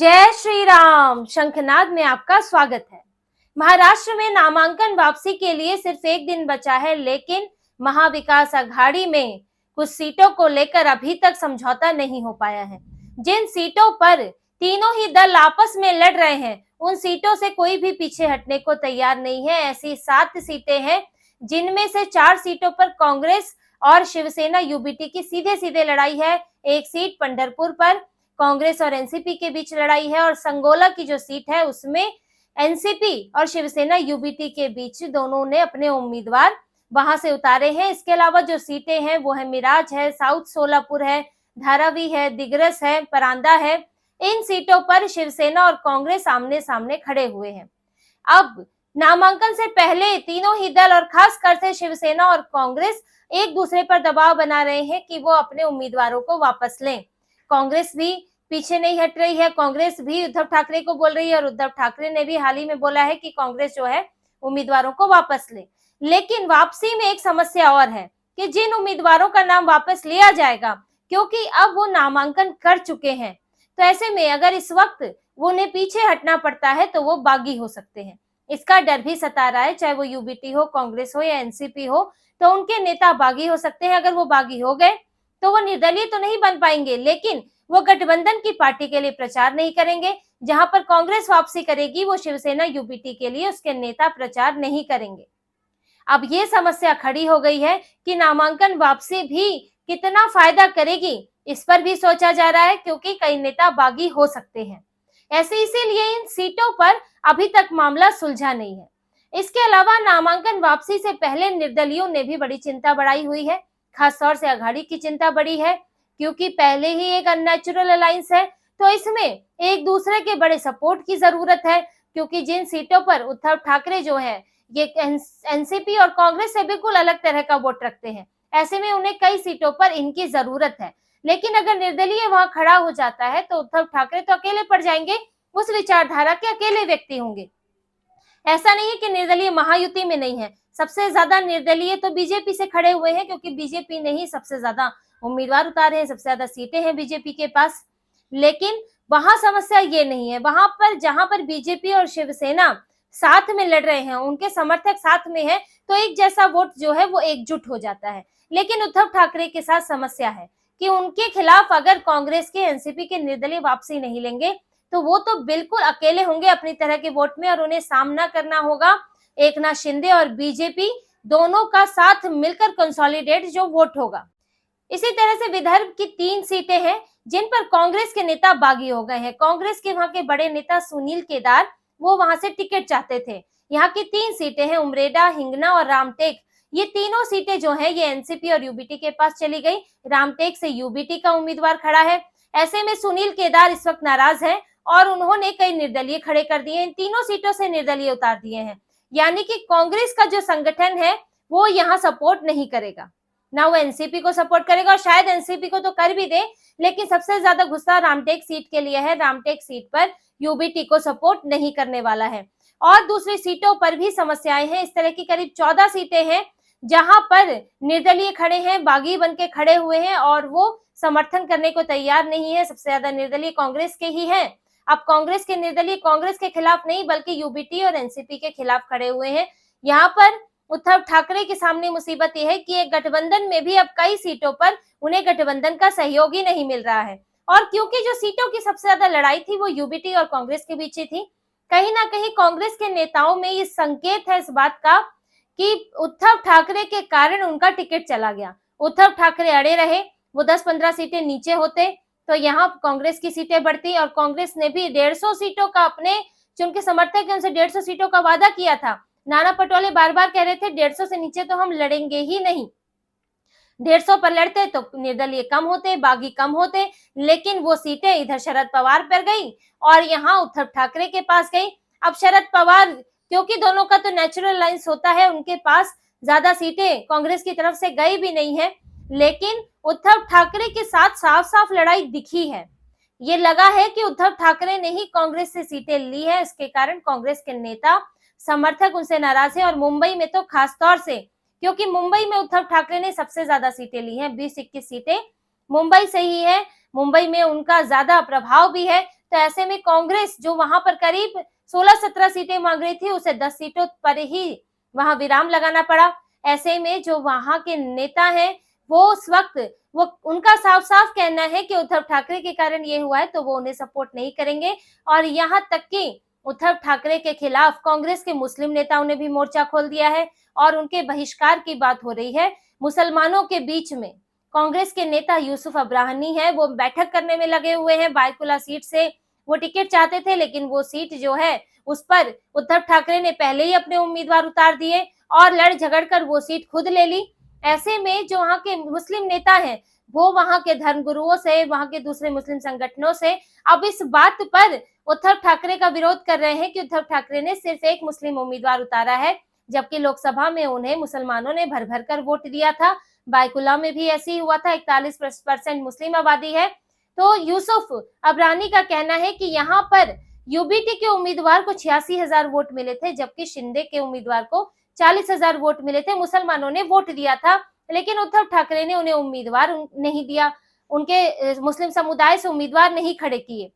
जय श्री राम। शंखनाद में आपका स्वागत है। महाराष्ट्र में नामांकन वापसी के लिए सिर्फ एक दिन बचा है, लेकिन महाविकास अघाड़ी में कुछ सीटों को लेकर अभी तक समझौता नहीं हो पाया है। जिन सीटों पर तीनों ही दल आपस में लड़ रहे हैं, उन सीटों से कोई भी पीछे हटने को तैयार नहीं है। ऐसी 7 सीटें हैं, जिनमें से 4 सीटों पर कांग्रेस और शिवसेना यूबीटी की सीधे सीधे लड़ाई है। एक सीट पंढरपुर पर कांग्रेस और एनसीपी के बीच लड़ाई है, और संगोला की जो सीट है उसमें एनसीपी और शिवसेना यूबीटी के बीच दोनों ने अपने उम्मीदवार वहां से उतारे हैं। इसके अलावा जो सीटें हैं वो है मिराज है, साउथ सोलापुर है, धारावी है, दिग्रस है, परांदा है। इन सीटों पर शिवसेना और कांग्रेस आमने सामने खड़े हुए हैं। अब नामांकन से पहले तीनों ही दल और खासकर से शिवसेना और कांग्रेस एक दूसरे पर दबाव बना रहे हैं कि वो अपने उम्मीदवारों को वापस लें। कांग्रेस भी पीछे नहीं हट रही है। कांग्रेस भी उद्धव ठाकरे को बोल रही है, और उद्धव ठाकरे ने भी हाल ही में बोला है कि कांग्रेस जो है उम्मीदवारों को वापस ले। लेकिन वापसी में एक समस्या और है कि जिन उम्मीदवारों का नाम वापस लिया जाएगा, क्योंकि अब वो नामांकन कर चुके हैं, तो ऐसे में अगर इस वक्त वो उन्हें पीछे हटना पड़ता है तो वो बागी हो सकते हैं। इसका डर भी सता रहा है, चाहे वो यूबीटी हो, कांग्रेस हो या एनसीपी हो, तो उनके नेता बागी हो सकते हैं। अगर वो बागी हो गए तो वो निर्दलीय तो नहीं बन पाएंगे, लेकिन वो गठबंधन की पार्टी के लिए प्रचार नहीं करेंगे। जहां पर कांग्रेस वापसी करेगी, वो शिवसेना यूबीटी के लिए उसके नेता प्रचार नहीं करेंगे। अब ये समस्या खड़ी हो गई है कि नामांकन वापसी भी कितना फायदा करेगी, इस पर भी सोचा जा रहा है, क्योंकि कई नेता बागी हो सकते हैं। ऐसे इसीलिए इन सीटों पर अभी तक मामला सुलझा नहीं है। इसके अलावा नामांकन वापसी से पहले निर्दलीयों ने भी बड़ी चिंता बढ़ाई हुई है। खासतौर से अघाड़ी की चिंता बड़ी है, क्योंकि पहले ही एक अननेचुरल अलायंस है, तो इसमें एक दूसरे के बड़े सपोर्ट की जरूरत है। क्योंकि जिन सीटों पर उद्धव ठाकरे जो है ये एनसीपी और कांग्रेस से बिल्कुल अलग तरह का वोट रखते हैं, ऐसे में उन्हें कई सीटों पर इनकी जरूरत है। लेकिन अगर निर्दलीय वहां खड़ा हो जाता है तो उद्धव ठाकरे तो अकेले पड़ जाएंगे, उस विचारधारा के अकेले व्यक्ति होंगे। ऐसा नहीं है कि निर्दलीय महायुति में नहीं है, सबसे ज्यादा निर्दलीय तो बीजेपी से खड़े हुए हैं, क्योंकि बीजेपी ने ही सबसे ज्यादा उम्मीदवार उतारे हैं, सबसे ज्यादा सीटें हैं बीजेपी के पास। लेकिन वहां समस्या ये नहीं है। वहां पर जहां पर बीजेपी और शिवसेना साथ में लड़ रहे हैं, उनके समर्थक साथ में है, तो एक जैसा वोट जो है वो एकजुट हो जाता है। लेकिन उद्धव ठाकरे के साथ समस्या है कि उनके खिलाफ अगर कांग्रेस के एनसीपी के निर्दलीय वापसी नहीं लेंगे तो वो तो बिल्कुल अकेले होंगे अपनी तरह के वोट में, और उन्हें सामना करना होगा एकनाथ शिंदे और बीजेपी दोनों का साथ मिलकर कंसोलिडेट जो वोट होगा। इसी तरह से विदर्भ की 3 सीटें हैं जिन पर कांग्रेस के नेता बागी हो गए हैं। कांग्रेस के वहां के बड़े नेता सुनील केदार वो वहां से टिकट चाहते थे। यहाँ की 3 सीटें हैं, उमरेडा, हिंगना और रामटेक। ये तीनों सीटें जो हैं ये एनसीपी और यूबीटी के पास चली गई। रामटेक से यूबीटी का उम्मीदवार खड़ा है। ऐसे में सुनील केदार इस वक्त नाराज है और उन्होंने कई निर्दलीय खड़े कर दिए। इन तीनों सीटों से निर्दलीय उतार दिए हैं, यानी कि कांग्रेस का जो संगठन है वो यहाँ सपोर्ट नहीं करेगा, ना वो एनसीपी को सपोर्ट करेगा, और शायद एनसीपी को तो कर भी दे, लेकिन सबसे ज्यादा गुस्सा रामटेक सीट के लिए है। रामटेक सीट पर यूबीटी को सपोर्ट नहीं करने वाला है। और दूसरी सीटों पर भी समस्याएं हैं। इस तरह की करीब 14 सीटें हैं जहां पर निर्दलीय खड़े हैं, बागी बन के खड़े हुए हैं, और वो समर्थन करने को तैयार नहीं है। सबसे ज्यादा निर्दलीय कांग्रेस के ही हैं। अब कांग्रेस के निर्दलीय कांग्रेस के खिलाफ नहीं, बल्कि यूबीटी और एनसीपी के खिलाफ खड़े हुए हैं। यहाँ पर उद्धव ठाकरे के सामने मुसीबत यह है कि एक गठबंधन में भी अब कई सीटों पर उन्हें गठबंधन का सहयोग ही नहीं मिल रहा है। और क्योंकि जो सीटों की सबसे ज्यादा लड़ाई थी वो यूबीटी और कांग्रेस के बीच ही थी, कहीं ना कहीं कांग्रेस के नेताओं में ये संकेत है इस बात का कि उद्धव ठाकरे के कारण उनका टिकट चला गया। उद्धव ठाकरे अड़े रहे, वो 10-15 सीटें नीचे होते तो यहाँ कांग्रेस की सीटें बढ़ती, और कांग्रेस ने भी 150 सीटों का अपने जो उनके समर्थक है उनसे 150 सीटों का वादा किया था। नाना पटोले बार बार कह रहे थे 150 से नीचे तो हम लड़ेंगे ही नहीं। 150 पर लड़ते तो निर्दलीय कम होते, बागी कम होते, लेकिन वो सीटें इधर शरद पवार पर गई और यहाँ उद्धव ठाकरे के पास गई। अब शरद पवार, क्योंकि दोनों का तो नेचुरल अलायंस होता है, उनके पास ज्यादा सीटें कांग्रेस की तरफ से गई भी नहीं है, लेकिन उद्धव ठाकरे के साथ साफ साफ लड़ाई दिखी है। ये लगा है कि उद्धव ठाकरे ने ही कांग्रेस से सीटें ली है, इसके कारण कांग्रेस के नेता समर्थक उनसे नाराज है। और मुंबई में तो खासतौर से, क्योंकि मुंबई में उद्धव ठाकरे ने सबसे ज्यादा सीटें ली हैं, 20-21 सीटें मुंबई से ही है, मुंबई में उनका ज्यादा प्रभाव भी है, तो ऐसे में कांग्रेस जो वहां पर करीब 16-17 सीटें मांग रही थी, उसे 10 सीटों पर ही वहां विराम लगाना पड़ा। ऐसे में जो वहां के नेता हैं वो उस वक्त वो उनका साफ साफ कहना है कि उद्धव ठाकरे के कारण ये हुआ है, तो वो उन्हें सपोर्ट नहीं करेंगे। और यहाँ तक कि उद्धव ठाकरे के खिलाफ कांग्रेस के मुस्लिम नेताओं ने भी मोर्चा खोल दिया है और उनके बहिष्कार की बात हो रही है। मुसलमानों के बीच में कांग्रेस के नेता यूसुफ अब्राहनी है, वो बैठक करने में लगे हुए हैं। बायकुला सीट से वो टिकट चाहते थे, लेकिन वो सीट जो है उस पर उद्धव ठाकरे ने पहले ही अपने उम्मीदवार उतार दिए और लड़ झगड़ कर वो सीट खुद ले ली। ऐसे में जो वहां के मुस्लिम नेता हैं वो वहां के धर्मगुरुओं से, वहां के दूसरे मुस्लिम संगठनों से अब इस बात पर उद्धव ठाकरे का विरोध कर रहे हैं कि उद्धव ठाकरे ने सिर्फ एक मुस्लिम उम्मीदवार उतारा है, जबकि लोकसभा में उन्हें मुसलमानों ने भर भर कर वोट दिया था। बायकुला में भी ऐसे ही हुआ था, 41% मुस्लिम आबादी है। तो यूसुफ अब्रानी का कहना है कि यहाँ पर यूबीटी के उम्मीदवार को 86,000 वोट मिले थे, जबकि शिंदे के उम्मीदवार को 40,000 वोट मिले थे। मुसलमानों ने वोट दिया था, लेकिन उद्धव ठाकरे ने उन्हें उम्मीदवार नहीं दिया, उनके मुस्लिम समुदाय से उम्मीदवार नहीं खड़े किए।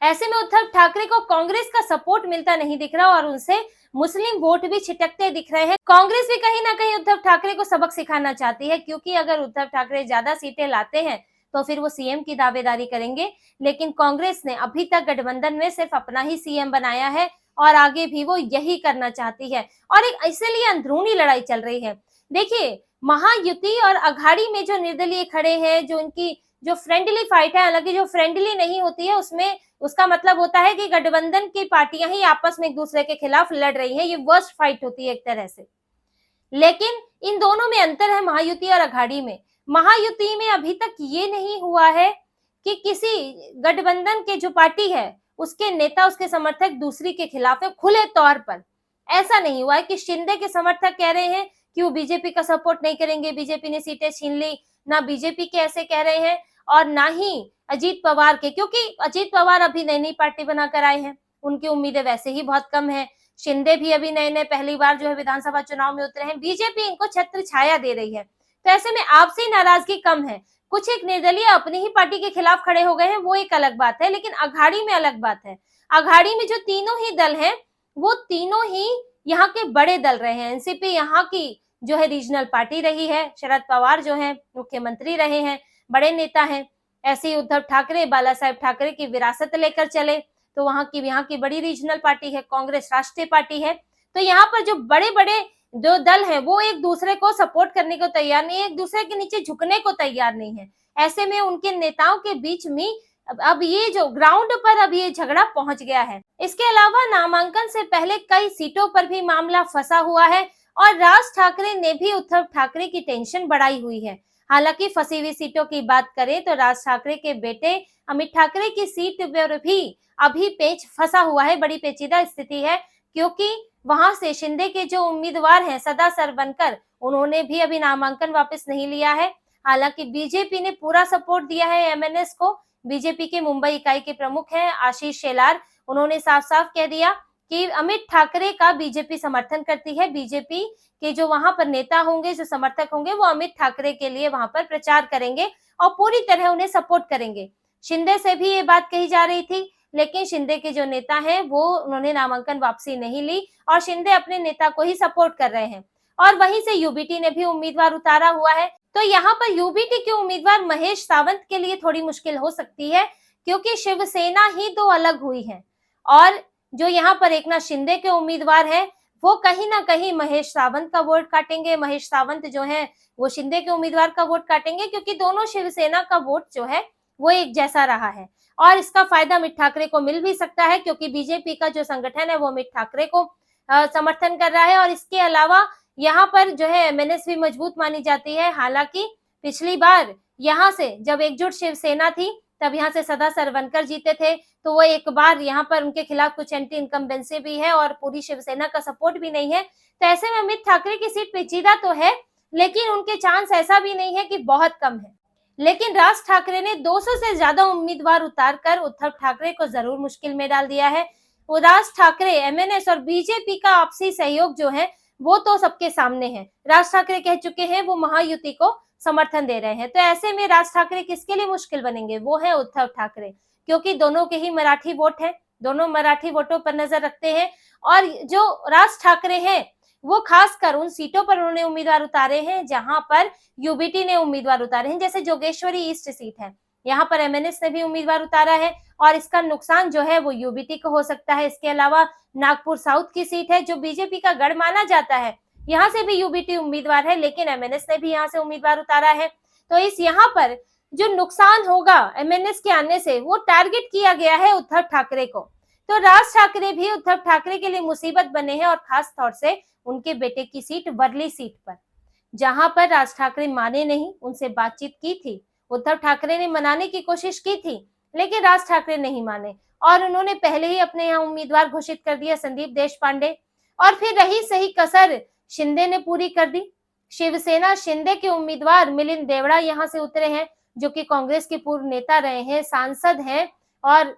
ऐसे में उद्धव ठाकरे को कांग्रेस का सपोर्ट मिलता नहीं दिख रहा और उनसे मुस्लिम वोट भी छिटकते दिख रहे हैं। कांग्रेस भी कहीं ना कहीं उद्धव ठाकरे को सबक सिखाना चाहती है, क्योंकि अगर उद्धव ठाकरे ज्यादा सीटें लाते हैं तो फिर वो सीएम की दावेदारी करेंगे। लेकिन कांग्रेस ने अभी तक गठबंधन में सिर्फ अपना ही सीएम बनाया है और आगे भी वो यही करना चाहती है और एक इसलिए अंदरूनी लड़ाई चल रही है। देखिए, महायुति और अघाड़ी में जो निर्दलीय खड़े हैं, जो इनकी जो फ्रेंडली फाइट है, हालांकि जो फ्रेंडली नहीं होती है उसमें उसका मतलब होता है कि गठबंधन की पार्टियां ही आपस में एक दूसरे के खिलाफ लड़ रही है। ये वर्स्ट फाइट होती है एक तरह से। लेकिन इन दोनों में अंतर है, महायुति और अघाड़ी में। महायुति में अभी तक ये नहीं हुआ है कि किसी गठबंधन के जो पार्टी है उसके नेता, उसके समर्थक दूसरी के खिलाफ है खुले तौर पर। ऐसा नहीं हुआ है कि शिंदे के समर्थक कह रहे हैं कि वो बीजेपी का सपोर्ट नहीं करेंगे, बीजेपी ने सीटें छीन ली, ना बीजेपी के ऐसे कह रहे हैं और ना ही अजीत पवार के, क्योंकि अजीत पवार अभी नई नई पार्टी बनाकर आए हैं, उनकी उम्मीदें वैसे ही बहुत कम है। शिंदे भी अभी नए नए पहली बार जो है विधानसभा चुनाव में उतरे हैं। बीजेपी इनको छत्र छाया दे रही है, तो ऐसे में आपसी नाराजगी कम है। कुछ एक निर्दलीय अपनी ही पार्टी के खिलाफ खड़े हो गए हैं, वो एक अलग बात है, लेकिन अघाड़ी में अलग बात है। अघाड़ी में जो तीनों ही दल हैं वो तीनों ही यहाँ के बड़े दल रहे हैं। एनसीपी यहाँ की जो है रीजनल पार्टी रही है, शरद पवार जो है मुख्यमंत्री रहे हैं, बड़े नेता हैं। ऐसे ही उद्धव ठाकरे, बाला साहेब ठाकरे की विरासत लेकर चले, तो वहां की बड़ी रीजनल पार्टी है कांग्रेस, राष्ट्रीय पार्टी है। तो यहाँ पर जो बड़े बड़े जो दल हैं वो एक दूसरे को सपोर्ट करने को तैयार नहीं है, एक दूसरे के नीचे झुकने को तैयार नहीं है। ऐसे में उनके नेताओं के बीच में अब ये जो ग्राउंड पर अब ये झगड़ा पहुंच गया है। इसके अलावा नामांकन से पहले कई सीटों पर भी मामला फंसा हुआ है और राज ठाकरे ने भी उद्धव ठाकरे की टेंशन बढ़ाई हुई है। हालांकि फंसी हुई सीटों की बात करें तो राज ठाकरे के बेटे अमित ठाकरे की सीट पर भी अभी पेच फंसा हुआ है, बड़ी पेचीदा स्थिति है, क्योंकि वहां से शिंदे के जो उम्मीदवार हैं सदा सरवनकर, उन्होंने भी अभी नामांकन वापस नहीं लिया है। हालांकि बीजेपी ने पूरा सपोर्ट दिया है एमएनएस को। बीजेपी के मुंबई इकाई के प्रमुख हैं आशीष शेलार, उन्होंने साफ साफ कह दिया कि अमित ठाकरे का बीजेपी समर्थन करती है। बीजेपी के जो वहां पर नेता होंगे, जो समर्थक होंगे, वो अमित ठाकरे के लिए वहां पर प्रचार करेंगे और पूरी तरह उन्हें सपोर्ट करेंगे। शिंदे से भी ये बात कही जा रही थी, लेकिन शिंदे के जो नेता हैं वो उन्होंने नामांकन वापसी नहीं ली और शिंदे अपने नेता को ही सपोर्ट कर रहे हैं। और वहीं से यूबीटी ने भी उम्मीदवार उतारा हुआ है। तो यहाँ पर यूबीटी के उम्मीदवार महेश सावंत के लिए थोड़ी मुश्किल हो सकती है, क्योंकि शिवसेना ही दो अलग हुई है और जो यहाँ पर एकनाथ शिंदे के उम्मीदवार हैं वो कहीं ना कहीं महेश सावंत का वोट काटेंगे। महेश सावंत जो है वो शिंदे के उम्मीदवार का वोट काटेंगे, क्योंकि दोनों शिवसेना का वोट जो है वो एक जैसा रहा है और इसका फायदा अमित ठाकरे को मिल भी सकता है, क्योंकि बीजेपी का जो संगठन है वो अमित ठाकरे को समर्थन कर रहा है। और इसके अलावा यहाँ पर जो है एमएनएस भी मजबूत मानी जाती है। हालांकि पिछली बार यहाँ से जब एकजुट शिवसेना थी तब यहाँ से सदा सरवनकर जीते थे, तो वो एक बार यहाँ पर उनके खिलाफ कुछ एंटी इनकम्बेंसी भी है और पूरी शिवसेना का सपोर्ट भी नहीं है। तो ऐसे में अमित ठाकरे की सीट पेचीदा तो है, लेकिन उनके चांस ऐसा भी नहीं है कि बहुत कम है। लेकिन राज ठाकरे ने 200 से ज्यादा उम्मीदवार उतारकर उद्धव ठाकरे को जरूर मुश्किल में डाल दिया है। वो राज ठाकरे, एमएनएस और बीजेपी का आपसी सहयोग जो है वो तो सबके सामने है। राज ठाकरे कह चुके हैं वो महायुति को समर्थन दे रहे हैं। तो ऐसे में राज ठाकरे किसके लिए मुश्किल बनेंगे? वो है उद्धव ठाकरे, क्योंकि दोनों के ही मराठी वोट हैं, दोनों मराठी वोटों पर नजर रखते हैं। और जो राज ठाकरे हैं वो खासकर उन सीटों पर उन्होंने उम्मीदवार उतारे हैं जहां पर यूबीटी ने उम्मीदवार उतारे हैं। जैसे जोगेश्वरी ईस्ट सीट है, यहाँ पर एमएनएस ने भी उम्मीदवार उतारा है और इसका नुकसान जो है वो यूबीटी को हो सकता है। इसके अलावा नागपुर साउथ की सीट है जो बीजेपी का गढ़ माना जाता है, यहाँ से भी यूबीटी उम्मीदवार है, लेकिन एमएनएस ने भी यहाँ से उम्मीदवार उतारा है। तो इस यहाँ पर जो नुकसान होगा एमएनएस के आने से वो टारगेट किया गया है उद्धव ठाकरे को। तो राज ठाकरे भी उद्धव ठाकरे के लिए मुसीबत बने हैं और खास तौर से उनके बेटे की सीट वर्ली सीट पर, जहां पर राज ठाकरे माने नहीं। उनसे बातचीत की थी, उद्धव ठाकरे ने मनाने की कोशिश की थी, लेकिन राज ठाकरे नहीं माने और उन्होंने पहले ही अपने यहाँ उम्मीदवार घोषित कर दिया संदीप देशपांडे। और फिर रही सही कसर शिंदे ने पूरी कर दी। शिवसेना शिंदे के उम्मीदवार मिलिंद देवड़ा यहाँ से उतरे हैं, जो कि कांग्रेस के पूर्व नेता रहे हैं, सांसद हैं और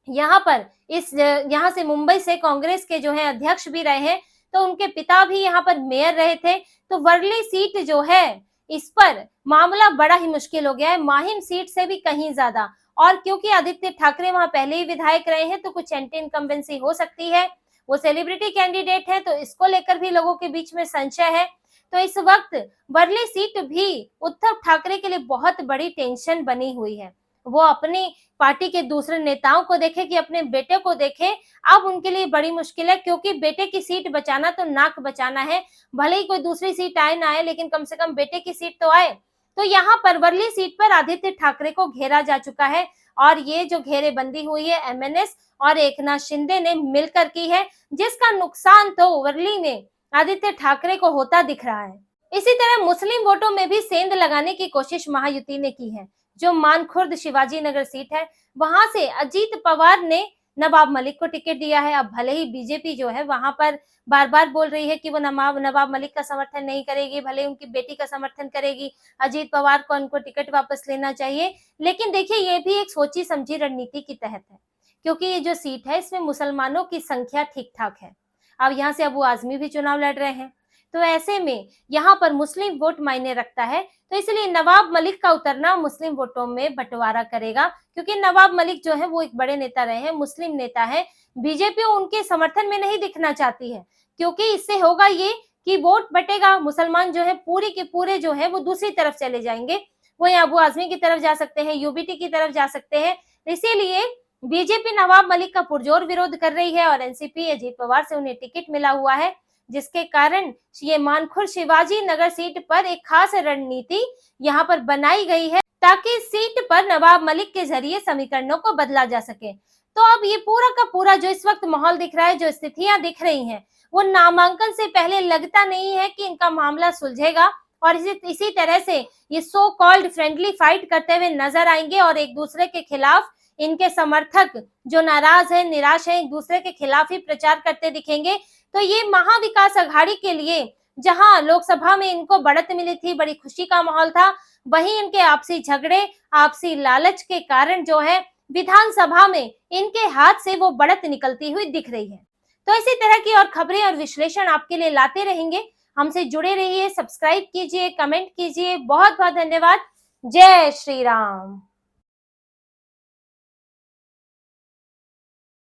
यहाँ पर यहाँ से मुंबई से कांग्रेस के जो है अध्यक्ष भी रहे हैं। तो उनके पिता भी यहाँ पर मेयर रहे थे। तो वर्ली सीट जो है इस पर मामला बड़ा ही मुश्किल हो गया है, माहिम सीट से भी कहीं ज्यादा। और क्योंकि आदित्य ठाकरे वहां पहले ही विधायक रहे हैं तो कुछ एंटी इनकम्बेंसी हो सकती है। वो सेलिब्रिटी कैंडिडेट है तो इसको लेकर भी लोगों के बीच में संशय है। तो इस वक्त वर्ली सीट भी उद्धव ठाकरे के लिए बहुत बड़ी टेंशन बनी हुई है। वो अपनी पार्टी के दूसरे नेताओं को देखे कि अपने बेटे को देखे, अब उनके लिए बड़ी मुश्किल है, क्योंकि बेटे की सीट बचाना तो नाक बचाना है। भले ही कोई दूसरी सीट आए ना आए, लेकिन कम से कम बेटे की सीट तो आए। तो यहाँ पर वर्ली सीट पर आदित्य ठाकरे को घेरा जा चुका है और ये जो घेरेबंदी हुई है एमएनएस और एकनाथ शिंदे ने मिलकर की है, जिसका नुकसान तो वर्ली में आदित्य ठाकरे को होता दिख रहा है। इसी तरह मुस्लिम वोटों में भी सेंध लगाने की कोशिश महायुति ने की है। जो मानखुर्द शिवाजी नगर सीट है वहां से अजीत पवार ने नवाब मलिक को टिकट दिया है। अब भले ही बीजेपी जो है वहां पर बार बार बोल रही है कि वो नवाब मलिक का समर्थन नहीं करेगी, भले उनकी बेटी का समर्थन करेगी, अजीत पवार को उनको टिकट वापस लेना चाहिए। लेकिन देखिए ये भी एक सोची समझी रणनीति के तहत है, क्योंकि ये जो सीट है इसमें मुसलमानों की संख्या ठीक ठाक है। अब यहाँ से अबू आजमी भी चुनाव लड़ रहे हैं, तो ऐसे में यहाँ पर मुस्लिम वोट मायने रखता है। तो इसलिए नवाब मलिक का उतरना मुस्लिम वोटों में बंटवारा करेगा, क्योंकि नवाब मलिक जो है वो एक बड़े नेता रहे हैं, मुस्लिम नेता है। बीजेपी उनके समर्थन में नहीं दिखना चाहती है, क्योंकि इससे होगा ये कि वोट बटेगा, मुसलमान जो है पूरे के पूरे जो है वो दूसरी तरफ चले जाएंगे, वो यहाँ अबू आजमी की तरफ जा सकते हैं, यूबीटी की तरफ जा सकते हैं। इसीलिए बीजेपी नवाब मलिक का पुरजोर विरोध कर रही है और एनसीपी अजीत पवार से उन्हें टिकट मिला हुआ है, जिसके कारण ये मानखुर्द शिवाजी नगर सीट पर एक खास रणनीति यहाँ पर बनाई गई है, ताकि सीट पर नवाब मलिक के जरिए समीकरणों को बदला जा सके। तो अब ये पूरा का पूरा जो इस वक्त माहौल दिख रहा है, जो स्थितियां दिख रही हैं, वो नामांकन से पहले लगता नहीं है कि इनका मामला सुलझेगा और इसी तरह से ये सो कॉल्ड फ्रेंडली फाइट करते हुए नजर आएंगे और एक दूसरे के खिलाफ इनके समर्थक जो नाराज है, निराश है, एक दूसरे के खिलाफ ही प्रचार करते दिखेंगे। तो ये महाविकास अघाड़ी के लिए जहां लोकसभा में इनको बढ़त मिली थी, बड़ी खुशी का माहौल था, वहीं इनके आपसी झगड़े, आपसी लालच के कारण जो है विधानसभा में इनके हाथ से वो बढ़त निकलती हुई दिख रही है। तो इसी तरह की और खबरें और विश्लेषण आपके लिए लाते रहेंगे। हमसे जुड़े रहिए, सब्सक्राइब कीजिए, कमेंट कीजिए। बहुत बहुत धन्यवाद। जय श्री राम।